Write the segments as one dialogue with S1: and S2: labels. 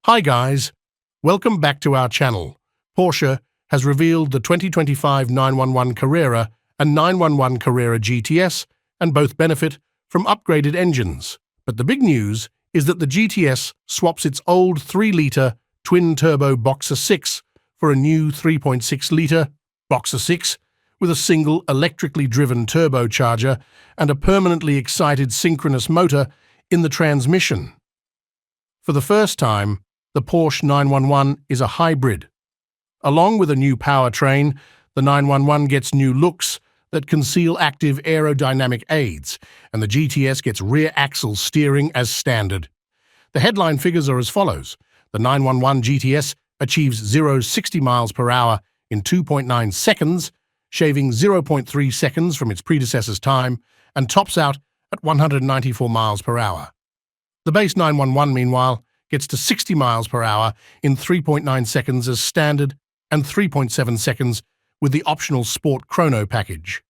S1: Hi guys, welcome back to our channel. Porsche has revealed the 2025 911 Carrera and 911 Carrera GTS, and both benefit from upgraded engines. But the big news is that the GTS swaps its old 3-litre twin-turbo Boxer 6 for a new 3.6-litre Boxer 6 with a single electrically driven turbocharger and a permanently excited synchronous motor in the transmission. For the first time, the Porsche 911 is a hybrid. Along with a new powertrain, the 911 gets new looks that conceal active aerodynamic aids, and the GTS gets rear axle steering as standard. The headline figures are as follows. The 911 GTS achieves 0-60 miles per hour in 2.9 seconds, shaving 0.3 seconds from its predecessor's time, and tops out at 194 miles per hour. The base 911, meanwhile, gets to 60 miles per hour in 3.9 seconds as standard and 3.7 seconds with the optional Sport Chrono Package.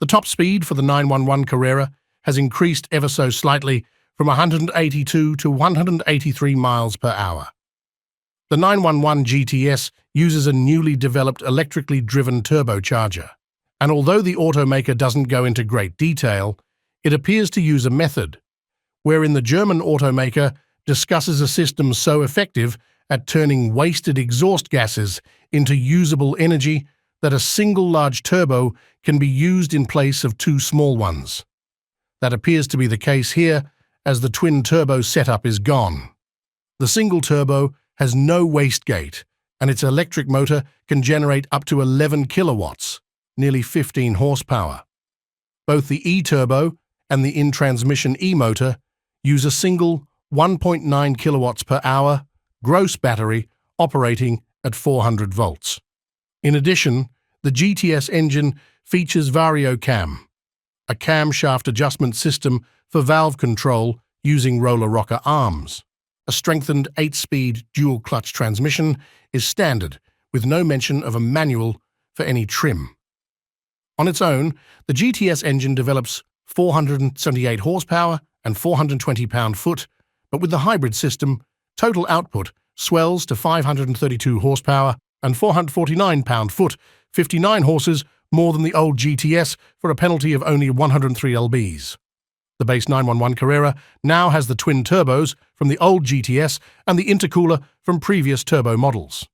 S1: The top speed for the 911 Carrera has increased ever so slightly from 182 to 183 miles per hour. The 911 GTS uses a newly developed electrically driven turbocharger, and although the automaker doesn't go into great detail, it appears to use a method wherein the German automaker discusses a system so effective at turning wasted exhaust gases into usable energy that a single large turbo can be used in place of two small ones. That appears to be the case here, as the twin-turbo setup is gone. The single turbo has no wastegate, and its electric motor can generate up to 11 kilowatts, nearly 15 horsepower. Both the E-turbo and the in-transmission E-motor use a single 1.9 kilowatts per hour gross battery operating at 400 volts. In addition, the GTS engine features VarioCam, a camshaft adjustment system for valve control using roller rocker arms. A strengthened 8-speed dual-clutch transmission is standard, with no mention of a manual for any trim. On its own, the GTS engine develops 478 horsepower and 420 pound-foot, but with the hybrid system, total output swells to 532 horsepower and 449 pound-foot, 59 horses more than the old GTS for a penalty of only 103 lbs. The base 911 Carrera now has the twin turbos from the old GTS and the intercooler from previous turbo models.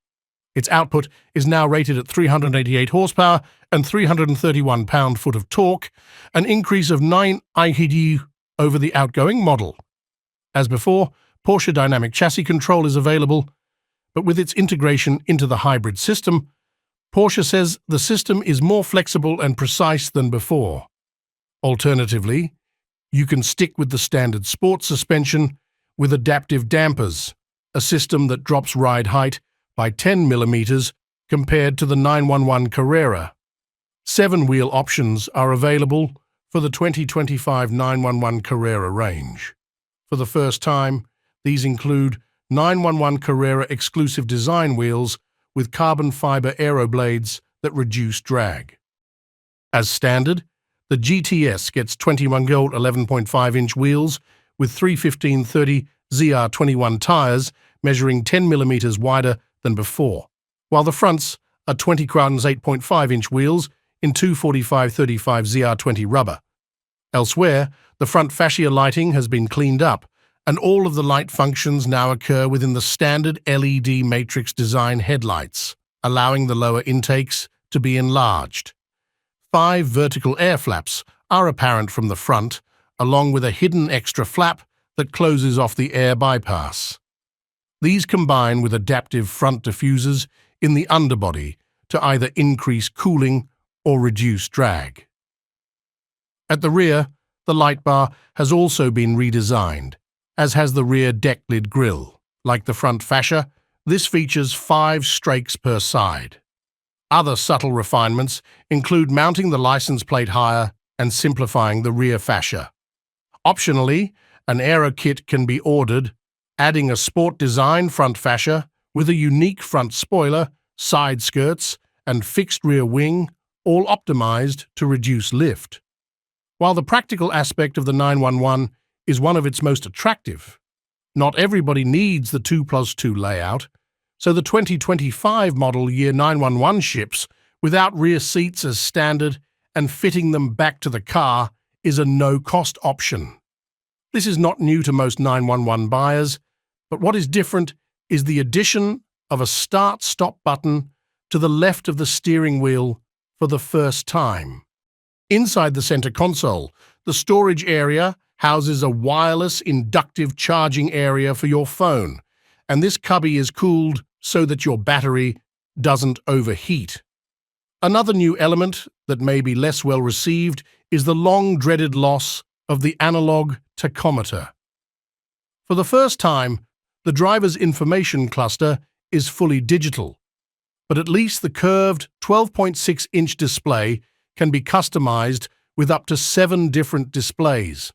S1: Its output is now rated at 388 horsepower and 331 pound-foot of torque, an increase of 9 IHD over the outgoing model. As before, Porsche Dynamic Chassis Control is available, but with its integration into the hybrid system, Porsche says the system is more flexible and precise than before. Alternatively, you can stick with the standard sport suspension with adaptive dampers, a system that drops ride height by 10 millimeters compared to the 911 Carrera. 7-wheel options are available for the 2025 911 Carrera range. For the first time, these include 911 Carrera exclusive design wheels with carbon fiber aero blades that reduce drag. As standard, the GTS gets 21-gold 11.5-inch wheels with 315/30 ZR21 tires measuring 10 millimeters wider than before, while the fronts are 20 crowns 8.5-inch wheels in 245/35 ZR20 rubber. Elsewhere, the front fascia lighting has been cleaned up, and all of the light functions now occur within the standard LED matrix design headlights, allowing the lower intakes to be enlarged. 5 vertical air flaps are apparent from the front, along with a hidden extra flap that closes off the air bypass. These combine with adaptive front diffusers in the underbody to either increase cooling or reduce drag. At the rear, the light bar has also been redesigned, as has the rear deck lid grille. Like the front fascia, this features 5 strakes per side. Other subtle refinements include mounting the license plate higher and simplifying the rear fascia. Optionally, an aero kit can be ordered, adding a sport design front fascia with a unique front spoiler, side skirts, and fixed rear wing, all optimized to reduce lift. While the practical aspect of the 911 is one of its most attractive, Not everybody needs the 2+2 layout, so the 2025 model year 911 ships without rear seats as standard, and fitting them back to the car is a no-cost option. This is not new to most 911 buyers, but what is different is the addition of a start-stop button to the left of the steering wheel for the first time. Inside the center console, the storage area houses a wireless inductive charging area for your phone, and this cubby is cooled so that your battery doesn't overheat. Another new element that may be less well received is the long-dreaded loss of the analog tachometer. For the first time, the driver's information cluster is fully digital, but at least the curved 12.6-inch display can be customized with up to 7 different displays,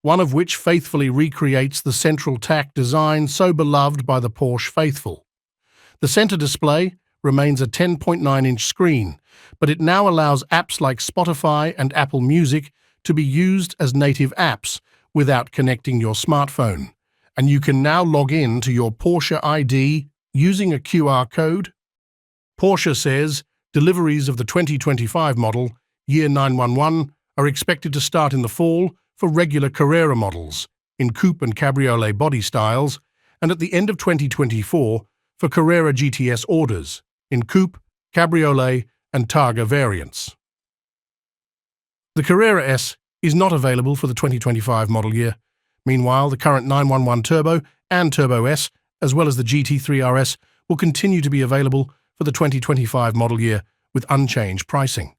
S1: one of which faithfully recreates the central TAC design so beloved by the Porsche faithful. The center display remains a 10.9-inch screen, but it now allows apps like Spotify and Apple Music to be used as native apps without connecting your smartphone, and you can now log in to your Porsche ID using a QR code. Porsche says deliveries of the 2025 model, year 911, are expected to start in the fall for regular Carrera models in coupe and cabriolet body styles, and at the end of 2024 for Carrera GTS orders in coupe, cabriolet, and Targa variants. The Carrera S is not available for the 2025 model year. Meanwhile, the current 911 Turbo and Turbo S, as well as the GT3 RS, will continue to be available for the 2025 model year with unchanged pricing.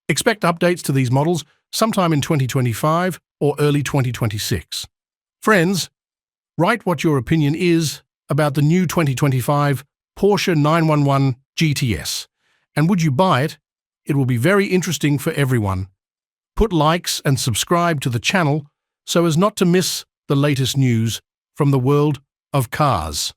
S1: Expect updates to these models sometime in 2025 or early 2026. Friends, write what your opinion is about the new 2025 Porsche 911 GTS, and would you buy it? It will be very interesting for everyone. Put likes and subscribe to the channel so as not to miss the latest news from the world of cars.